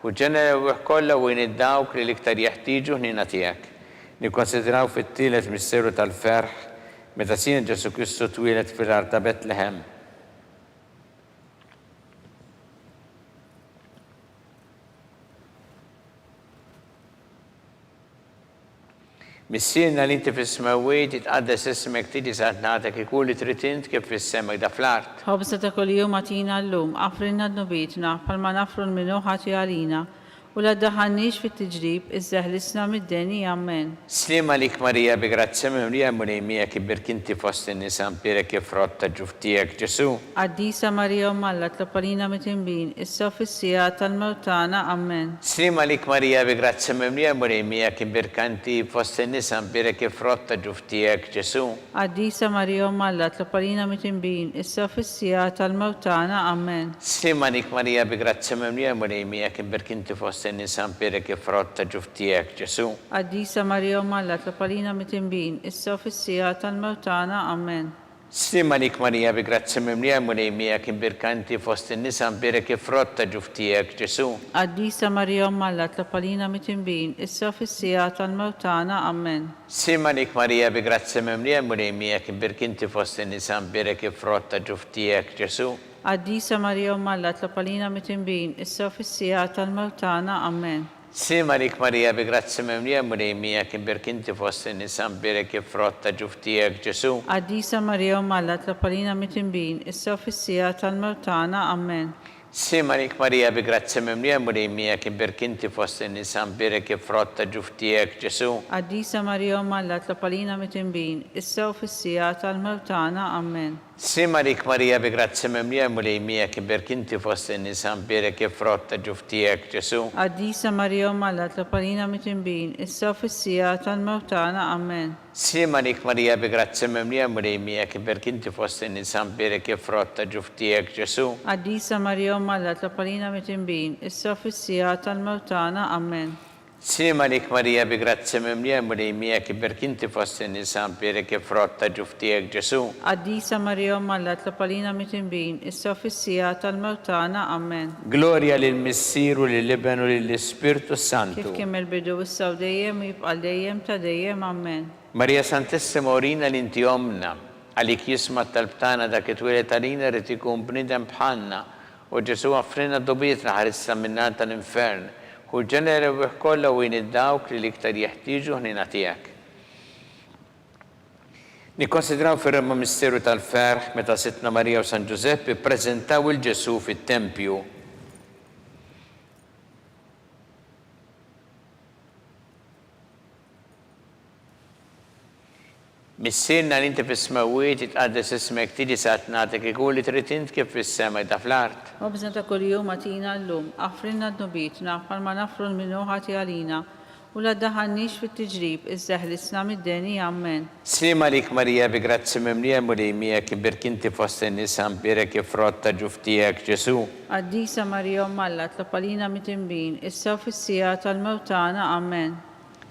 u ġenera kollha u id-dawk li l-iktar jeħtieġu ħnina tiegħek. Nikkonsidraw fit-tielet misteru tal-ferħ meta sien Ġesu Kristu twilet fil-ar ta' Betlehem. Missienna li inti fis-smawiet jitqaddes ismek tiġi saħt nagħtek ikun li trid int kif fis-semek da fl-art. Ħobza ta' kuljum għatina llum, għafrinna d-nubitna bħalma nafru l-minuħati għalina u la daħannix fit-tiġrib iż-żeħlisna mid-deni. Amen. Slima lik Marija bi grazzi mimlija murejmija kibirkinti fost in-nisa mbirek frott ġuftijek Ġesu. Addisa Marija Malla tlapalina mitimbin, issa u fissija tal-mewt tagħna. Amen. Slima lik Marija bi grazzi mimlija murejmija kibirkanti fost in-nisa mbirek frott ġuftijek Ġesu. Addisa Marija Malla tlapalina mitimbin, issa u fissija tal-mewt tagħna. Amen. Slima lik Marija bi grazzi mimlija murejmija kibirkinti fost in-nisa mbirek frott ġuftijek Ġesu. Addisa Marija Malla tlapalina mitimbin, issa u fissija tal-mewt tagħna. Amen. Slima lik Marija bi grazzi mimlija murejmija kibirkanti fost in-nisa mbirek frott ġuftijek Ġesu. Addisa Marija Malla tlapalina mitimbin, issa u fissija tal-mewt tagħna. Amen. Slima lik Marija bi grazzi mimlija murejmija kibirkinti fost in-nisa mbirek frott ġuftijek Ġesu. Addisa Marija Malla tlapalina mitimbin, issa u fissija tal-mewt tagħna. Amen. Slima lik Marija bi grazzi mimlija murejmija kibirkinti fost in-nisa mbirek frott ġuftijek Ġesu. Addisa Marija Malla tlapalina mitimbin, issa u fissija tal-mewt tagħna. Amen. Slima lik Marija bi grazzi mimlija murejmija kibirkinti fost in-nisa mbirek frott ġuftijek Ġesu. Addisa Marija Malla tlapalina mitimbin, issa u fissija tal-mewt tagħna. Amen. Slima lik Marija bi grazzi mimlija murejmija kibirkinti fost in-nisa mbirek frott ġuftijek Ġesu. Addisa Marija Malla tlapalina mitimbin, issa u fissija tal-mewt tagħna. Amen. Slima lik Marija bi grazzi mimlija murejmija kibirkinti fost in-nisa mbirek frott ġuftijek Ġesu. Addisa Marija Malla tlapalina mitimbin, issa u fissija tal-mewt tagħna. Amen. Slima lik Marija bi grazzi mimlija murejmija kibirkinti fost in-nisa mbirek frott ġuftijek Ġesu. Addisa Marija Malla tlapalina mitimbin, issa u fissija tal-mewt tagħna. Amen. Gloria lill-Missier u lill-Iben u lill-Ispirtu Santu. Kif kien il-bidu issa u dejjem jibqa' dejjem ta' dejjem. Amen. Marija Santissima urina l-inti omna għalik jisma tal-btana dak it-twilet għalina rrid ikun bniedem bħalna u Ġesu għaffrinna dobietna ħarisna minna tal-infern u ġenera kollha u id-dawk li l-iktar jeħtieġu ħnina tiegħek. Nikkonsidraw fir-remma misteru tal-ferħ meta Sittna Marija u San Ġusepp ippreżentaw il-Ġesu fit-tempju. Missienna li inti fis-smawiet jitqaddes ismek tiġi saħt nagħtek ikun li trid int kif fis-semek da fl-art. Ħobżna ta' kuljum għatina llum, għafrinna d-nubitna bħalma nafru l-minuħati għalina u la daħannix fit-tiġrib iż-żeħlisna mid-deni. Amen. Slima lik Marija bi grazzi mimlija murejmija kibirkinti fost in-nisa mbirek frott ġuftijek Ġesu. Addisa Marija Malla tlapalina mitimbin, issa u fissija tal-mewt tagħna. Amen.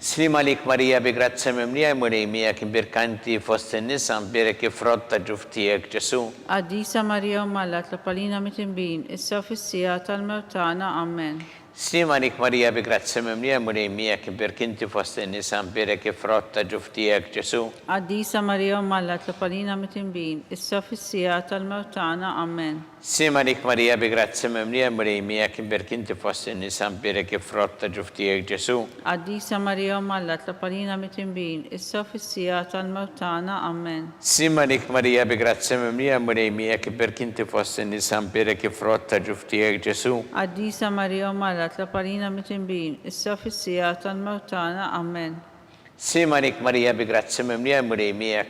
Slima lik Marija bi grazzi mimlija murejmija kim birkanti fost in-nisa mbirek ifrott ta' ġuftijek Ġesu. Għaddisa Marija Umalla tlapalina mit-imbin, issa fissija tal-mewt tagħna. Amen. Slima lik Marija bi grazzi mimlija murejmija kim birkinti fost in-nisa mbirek ifrott ta' ġuftijek Ġesu. Għaddisa Marija Umalla tlapalina mit-imbin, issa fissija tal-mewt tagħna. Amen. Slima lik Marija bi grazzi mimlija murejmija kim birkinti fost in-nisa mbirek ifrott ta' ġuftijek Ġesu. Għaddisa Marija Umalla tlapalina mit-imbin, issa fissija tal-mewt tagħna. Amen. Slima lik Marija bi grazzi mimlija murejmija kim birkinti fost in-nisa mbirek ifrott ta' ġuftijek Ġesu. Għaddisa Marija Umalla tlapalina mit-imbin, issa fissija tal-mewt tagħna. Amen. Slima lik Marija bi grazzi mimlija murejmija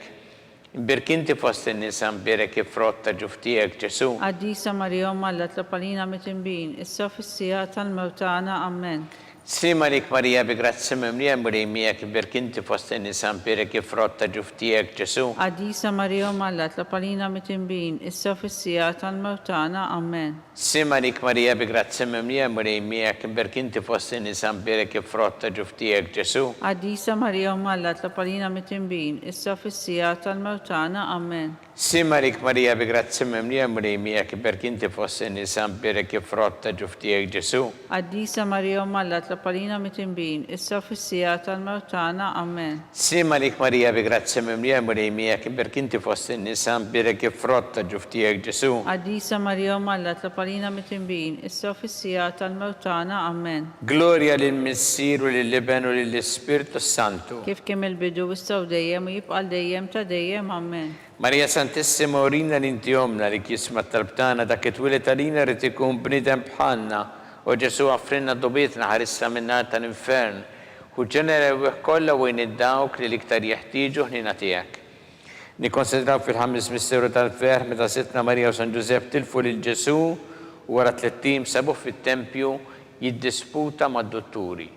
birkinti fost in-nisa mbirek ifrott ta' ġuftijek Ġesu. Għaddisa Marija Umalla tlapalina mit-imbin, issa fissija tal-mewt tagħna. Amen. Slima lik Marija bi grazzi mimlija murejmija birkinti fost in-nisa mbirek ifrott ta' ġuftijek Ġesu. Għaddisa Marija Umalla tlapalina mit-imbin, issa fissija tal-mewt tagħna. Amen. Slima lik Marija bi grazzi mimlija murejmija birkinti fost in-nisa mbirek ifrott ta' ġuftijek Ġesu. Għaddisa Marija Umalla tlapalina mit-imbin, issa fissija tal-mewt tagħna. Amen. Slima lik Marija bi grazzi mimlija murejmija birkinti fost in-nisa mbirek ifrott ta' ġuftijek Ġesu. Għaddisa Marija Umalla tlapalina mit-imbin, issa fissija tal-mewt tagħna. Amen. Slima lik Marija bi grazzi mimlija murejmija birkinti fost in-nisa mbirek ifrott ta' ġuftijek Ġesu. Għaddisa Marija Umalla tlapalina mit-imbin, issa fissija tal-mewt tagħna. Amen. Gloria lill-Missier u lill-Iben u lill-Ispirtu Santu. Kif kemm il-bidu issa u dejjem u jibqa' dejjem ta' dejjem. Amen. Marija Santissima urina l-inti omna li kisma talbtana dak it-twilet għalina rrid ikun bniedem bħalna u Ġesu għaffrinna dobietna ħarissa minnar tal-infern u ġenera kollha wejn id-dawk li l-iktar jeħtieġu ħnina tiegħek. Nikkonsidraw fil-ħames misteru tal-ferħ meta Sittna Marija u San Ġusepp tilfu lil Ġesu u wara 3 tim sabuh fit-tempju jiddisputa mad-dotturi.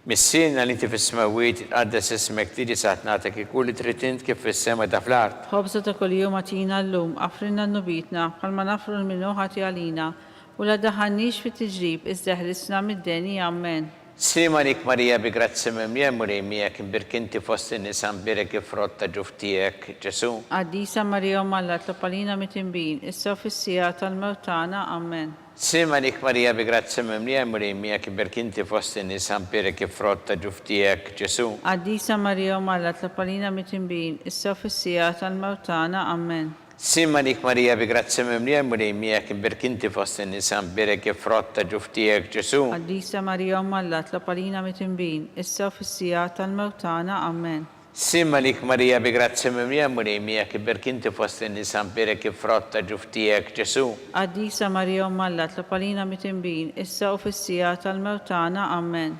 Missina li inti fis-smawiet tqaddes ismek tiġi saħtnatek ikun li trid int kif fis-sema ta' fl-art. Ħobża ta' kuljum għatina llum, affrinna n-nubitna bħalma nafru l-minnu ħati għalina u la daħannix fit-tiġrib iżda ħrisna mid-deni. Amen. Slima lik Marija bi grazzi mimlija murejmija birkinti fost in-nisa mbirek ifrott ta' ġuftijek Ġesu. Għaddisa Marija Umalla tlapalina mit-imbin, issa fissija tal-mewt tagħna. Amen. Slima lik Marija bi grazzi mimlija murejmija birkinti fost in-nisa mbirek ifrott ta' ġuftijek Ġesu. Għaddisa Marija Umalla tlapalina mit-imbin, issa fissija tal-mewt tagħna. Amen. Slima lik Marija bi grazzi mimlija murejmija birkinti fost in-nisa mbirek ifrott ta' ġuftijek Ġesu. Għaddisa Marija Umalla tlapalina mit-imbin, issa fissija tal-mewt tagħna. Amen. Slima lik Marija bi grazzi mimlija murejmija birkinti fost in-nisa mbirek ifrott ta' ġuftijek Ġesu. Għaddisa Marija Umalla tlapalina mit-imbin, issa fissija tal-mewt tagħna. Amen.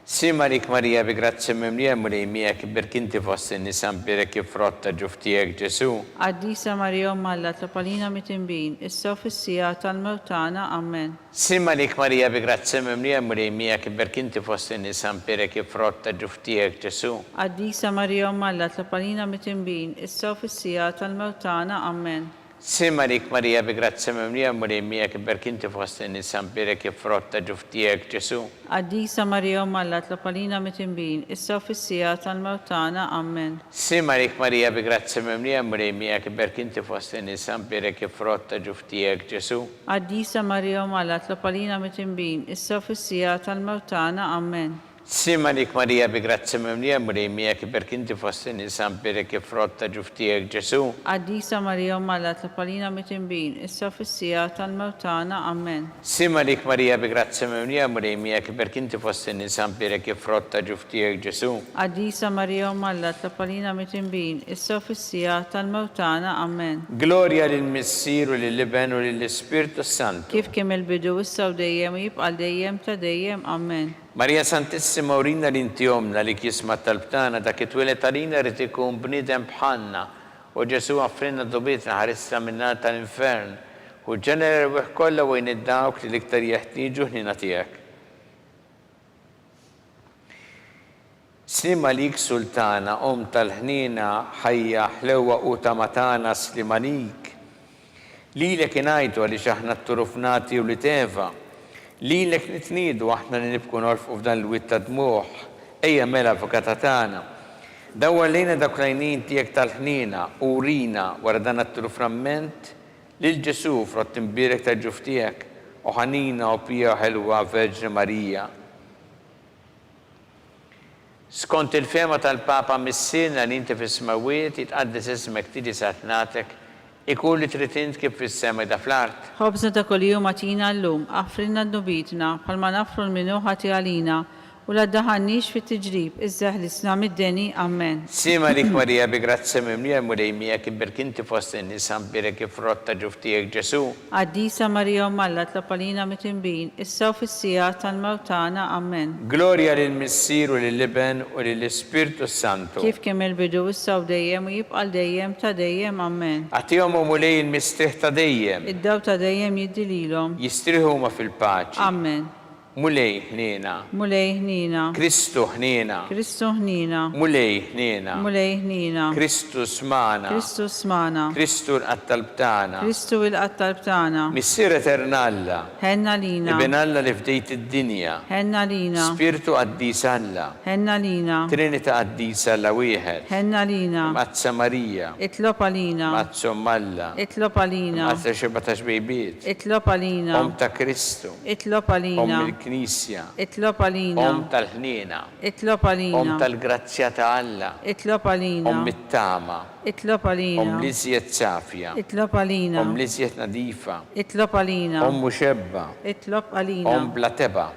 Slima lik Marija bi grazzi mimlija murejmija birkinti fost in-nisa mbirek ifrott ta' ġuftijek Ġesu. Għaddisa Marija Umalla tlapalina mit-imbin, issa fissija tal-mewt tagħna. Amen. Slima lik Marija bi grazzi mimlija murejmija birkinti fost in-nisa mbirek ifrott ta' ġuftijek Ġesu. Għaddisa Marija Umalla tlapalina mit-imbin, issa fissija tal-mewt tagħna. Amen. Slima lik Marija bi grazzi mimlija murejmija birkinti fost in-nisa mbirek ifrott ta' ġuftijek Ġesu. Għaddisa Marija Umalla tlapalina mit-imbin, issa fissija tal-mewt tagħna. Amen. Slima lik Marija bi grazzi mimlija murejmija birkinti fost in-nisa mbirek ifrott ta' ġuftijek Ġesu. Għaddisa Marija Umalla tlapalina mit-imbin, issa fissija tal-mewt tagħna. Amen. Slima lik Marija bi grazzi mimlija murejmija birkinti fost in-nisa mbirek ifrott ta' ġuftijek Ġesu. Għaddisa Marija Umalla tlapalina mit-imbin, issa fissija tal-mewt tagħna. Amen. Slima lik Marija bi grazzi mimlija murejmija birkinti fost in-nisa mbirek ifrott ta' ġuftijek Ġesu. Għaddisa Marija Umalla tlapalina mit-imbin, issa fissija tal-mewt tagħna. Amen. Gloria lill-Missier u lill-Iben u lill-Ispirtu Santu. Kif kemm il-bidu issa u dejjem u jibqa' dejjem ta' dejjem. Amen. Marija Santissima urina l-inti omna li kisma talbtana dak it-twilet għalina rrid ikun bniedem bħalna u Ġesu għaffrinna dobietna ħarissa minnar tal-infern u ġenera kollha wejn id-dawk li l-iktar jeħtieġu ħnina tiegħek. Slima lik Sultana tal-ħnina ħajja ħlewwa u tamatana slima lik. Lilek inajtu għaliex aħna t-turufnati u li teva. Lilek nitnidu aħna li nibku norfqu f'dan l-witt ta' dmuħ. Ejja mela avukata tagħna. Dawwa lejna dak lajnin tiegħek tal-ħnina u rina wara dan at-turuframent lil Ġesu frott imbierek ta' ġuf tiegħek u ħanina u pija ħelwa Verġni Marija. Skont il-fema tal-Papa Missina li inti fis-smawiet jitqaddis ismek tiġi satnatek ikun li trid int kif fis-sema da fl-art. Ħobżna ta' kuljum għatina llum, affrinna d-nubitna, bħalma nafru l-minuħati għalina, u la daħannix fit-tiġrib, iż-żeħlisna mid-deni, Amen. Sima lik Marija bi grazzi mimlija murejmija kibber kinti fost in-nisan birek kif rotta ġuf tiegħek Ġesu. Għaddisa Marija Malla tlapalina mit-imbin, issa u fis-sija tal-mawtana, Amen. Gloria lill-Missier u lill-Iben u lill-Ispirtu Santu. Kif kemm il-bidu issa u dejjem u jibqal dejjem ta' dejjem, Amen. Għatihom u mulej il-mistriħ ta' dejjem. Id-daw ta' dejjem jiddililhom. Jistriħu ma fil-paċi. Amen. Mulej ħnina. Mulej ħnina. Kristu ħnina. Kristu ħnina. Mulej ħnina. Mulej ħnina. Kristu smana. Kristu smana. Kristu l-qattalbtana. Kristu il-qattalbtana. Missier eternalla. Henna lina. Ibn Alla li fdejt id-dinja. Henna lina. Spiritu qaddis Alla. Henna lina. Trinita qaddis Alla wieħed. Henna lina. Mazza Marija. Itlob għalina. Mazzu Malla. Itlob għalina. Mazza 17 bejbiet. Itlob għalina. Om ta' Kristu. Itlob għalina. Il-Knisja. Itlob għalina. Om tal-ħnina. Itlob għalina. Om tal-grazzja ta' Alla. Itlob għalina. Om mit-tama. Itlob għalina. Om li żjed safja. Itlob għalina. Om li żjed nadifa. Itlob għalina. Om muxebba. Itlob għalina. Om bla teba.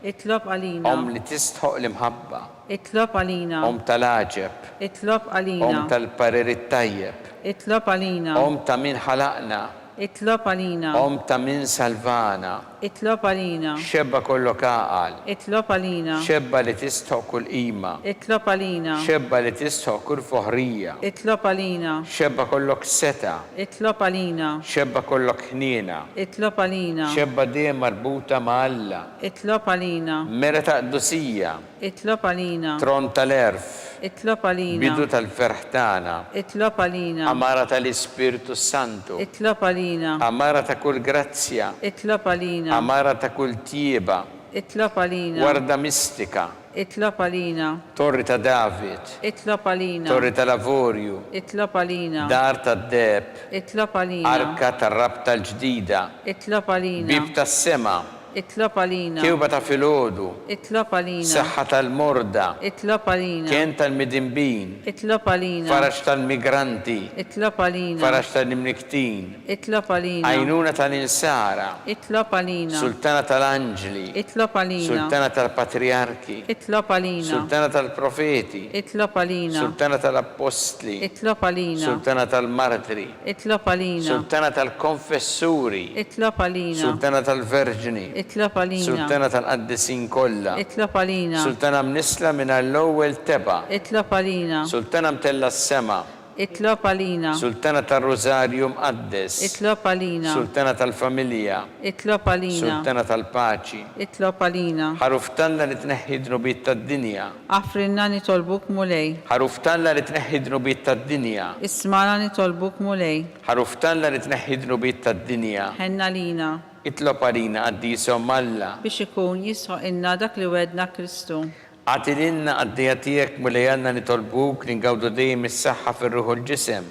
Itlob għalina. Om li tistħoq l-imħabba. Itlob għalina. Om tal-aġeb. Itlob għalina. Om tal-parir it-tajjeb. Itlob għalina. Om ta' min ħalaqna. Itlob għalina. Om ta' min salvana. Itlob għalina. Xebba kollok għaqal. Itlob għalina. Xebba li tistħoq kull qima. Itlob għalina. Xebba li tistħoq kull foħrija. Itlob għalina. Xebba kollok seta. Itlob għalina. Xebba kollok ħnina. Itlob għalina. Xebba dejjem marbuta ma' Alla. Itlob għalina. Mera ta' qdusija. Itlob għalina. Tron tal-erf. Itlob għalina. Bidu tal-ferħtana. Itlob għalina. Amara tal-Ispirtu Santu. Itlob għalina. Amara ta' kull grazzja. Itlob għalina. Amara ta' kull tieba. Itlob għalina. Warda mistika. Itlob għalina. Torri ta' David. Itlob għalina. Torri ta' Lavorju. Itlob għalina. Dar ta' Deb. Itlob għalina. Arka ta' Rabta l-ġdida. Itlob għalina. Bib ta' sema. Itlob għalina. Kewba ta' filodu. Itlob għalina. Saħħa tal-morda. Itlob għalina. Kien tal-midimbin. Itlob għalina. Farax tal-migranti. Itlob għalina. Farax tal-nimniktin. Itlob għalina. Għajnuna tal-insara. Itlob għalina. Sultana tal-anġli. Itlob għalina. Sultana tal-patriarki. Itlob għalina. Sultana tal-profeti. Itlob għalina. Sultana tal-apostli. Itlob għalina. Sultana tal-martri. Itlob għalina. Sultana tal-konfessuri. Itlob għalina. Sultana tal-verġni. Itlob għalina. Sultana tal-qaddisin kollha. Itlob għalina. Sultana mnisla minn l-ewwel teba. Itlob għalina. Sultana mtella s-sema. Itlob għalina. Sultana tal-Rożarju mqaddes. Itlob għalina. Sultana tal-familja. Itlob għalina. Sultana tal-paċi. Itlob għalina. Ħaruftanna li tneħħi dnubiet tad-dinja. Afrinna nitolbuk mulej. Ħaruftanna li tneħħi dnubiet tad-dinja. Ismana nitolbuk mulej. Ħaruftanna li tneħħi dnubiet tad-dinja. Ħenna lina. Itlob għalina għaddisom Alla. Biex ikun jisħoq inna dak li wedna Kristu. Għatilinna għaddija tijek mulej nitolbuk li ngawdu dejjem is-saħħa fir-ruħu l-ġisem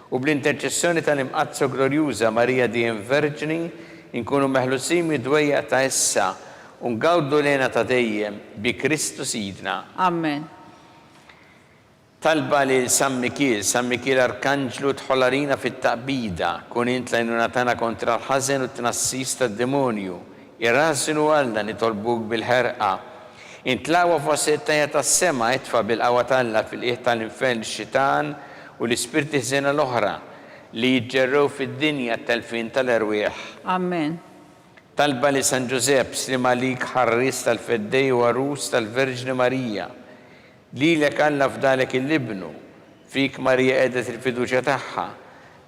u bl-interċessjoni tal-imqazzu glorjuża Marija dejjem Verġni inkunu meħlusin mid-dwejja ta' issa u ngawdu lena ta' dejjem bi Kristu Sidna. Amen. Talba li San Mikil Arkanġlu tħollarina fit-taqbida kun int lajnuna tagħna kontra l-ħażen u t-tnassis tad-demonju. Irrasinu Alla nitolbuk bil-ħerqa. Intlawa fost it-tajja tas-sema itfa bil-qawwa talla fil-qiegħ tal-infern ix-xitan u l-ispirti ħżiena l-oħra li jiġġerrew fid-dinja tal-fin tal-erwieħ. Amen. Talba li San Ġusepp slima lik ħarris tal-feddej u arus tal-Verġni Marija. Lilek Alla fdalek il-libnu, fik Marija qiegħdet il-fiduċja tagħha,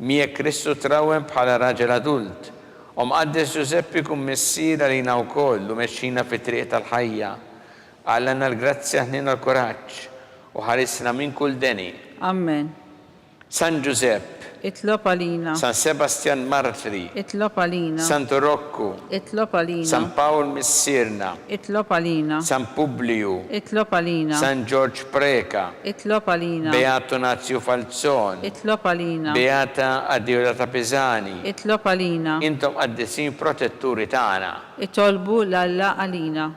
miegħek Kristu trawem bħala raġel adult. Mqaddes Ġusepp ikun missiera lina wkoll u mexxina fit-triq tal-ħajja. Għallanna l-grazzja ħnina l-kuraġġ u ħarisna minn kull deni. Amen. San Ġusepp, Itlob għalina. San Sebastian Martri, Itlob għalina. Santo Rocco, Itlob għalina. San Paul Missirna, Itlob għalina. San Publiu, Itlob għalina. San George Preca, Itlob għalina. Beato Nazio Falzon, Itlob għalina. Beata Adiola Pisani. Itlob għalina. Intom qaddisin protetturi tagħna. Itolbu l-Alla għalina.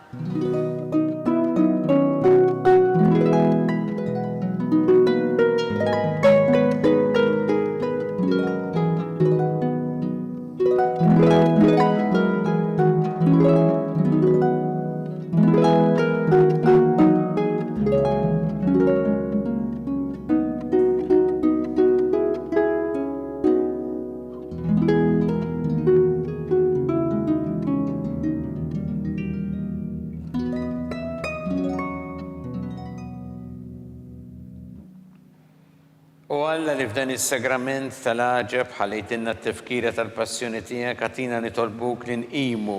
U Alla li f'dan is-sagrament tal-aġeb ħalejtinna t-tifkira tal-passjoni tiegħek għatina nitolbuk li nqimu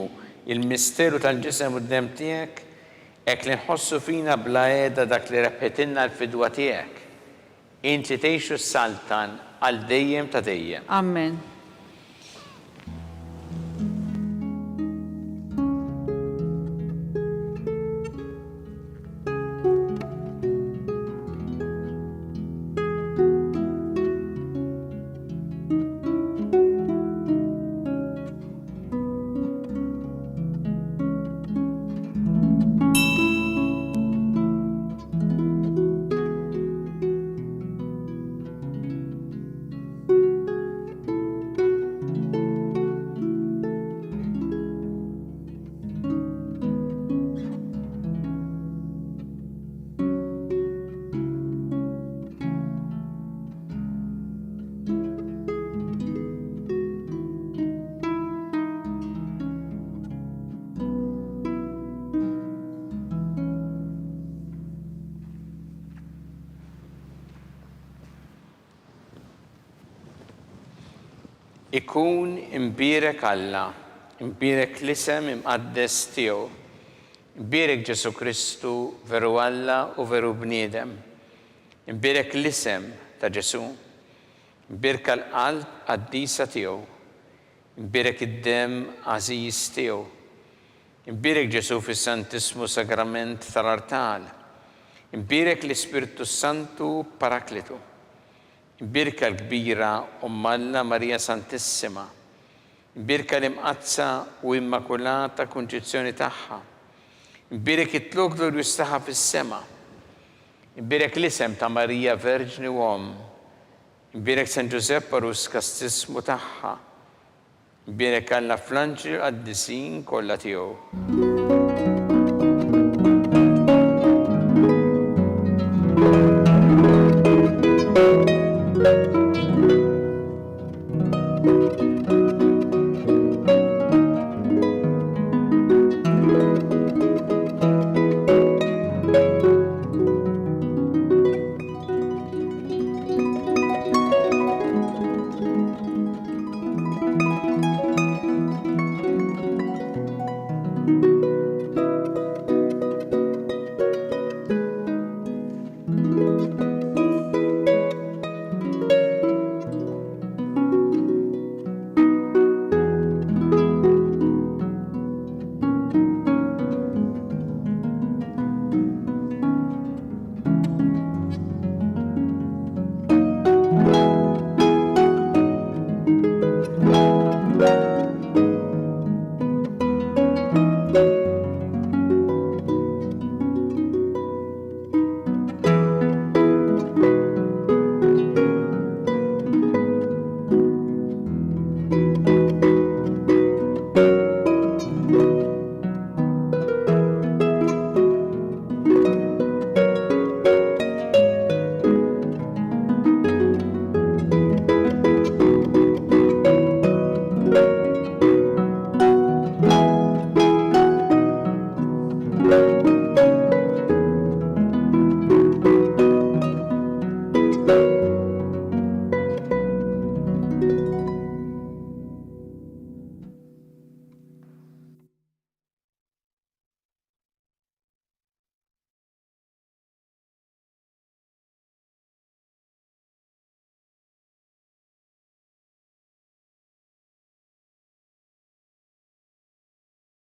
il-misteru tal-ġisem u d-dem tiegħek hekk li nħossu fina bla qiegħda dak li rebħetilna l-fidwa tiegħek. Inti tgħixu s-saltan għal dejjem ta' dejjem. Amen. Ikun imbirek Alla, imbirek l-isem imqaddes tiegħu, imbirek Ġesu Kristu veru Alla u veru bniedem, imbirek l-isem ta' Ġesu, imbirek l-qalb qaddisa tiegħu, imbirek id-dem għażiż tiegħu, imbirek Ġesu fis-Santismu Sagrament tal-Artal, imbirek l-Ispiritu Santu Paraklitu. Imbirka l-kbira Alla Marija Santissima, imbirka l-imqazza u immakulata kunċizzjoni tagħha, imbirek it-tlok glorjus tagħha fis-sema, imbirek l-isem ta' Marija Verġni u Om, imbirek San Giuseppe Rus kastismu tagħha, imbirek Alla fl-anġel qaddisin kollha tiegħu.